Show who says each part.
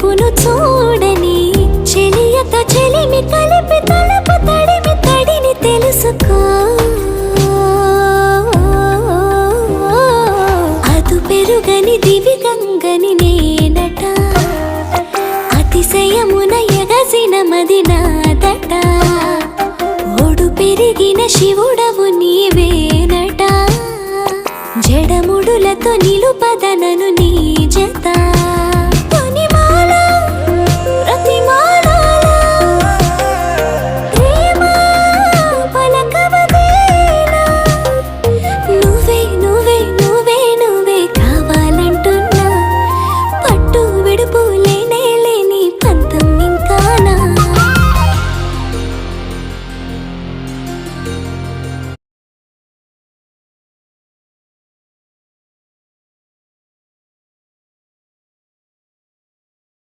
Speaker 1: మెరుపును చూడని చెలియతో చెలిమి కలిపి తలపు తడిమి తడిని తెలుసుకో అదు పెరుగని దివి గంగని నేనట అతిశయమున ఎగసిన మది నాదట ఒడు పెరిగిన శివుడవు నీవేనట జడముడులతో నిలుపదనను నీ జత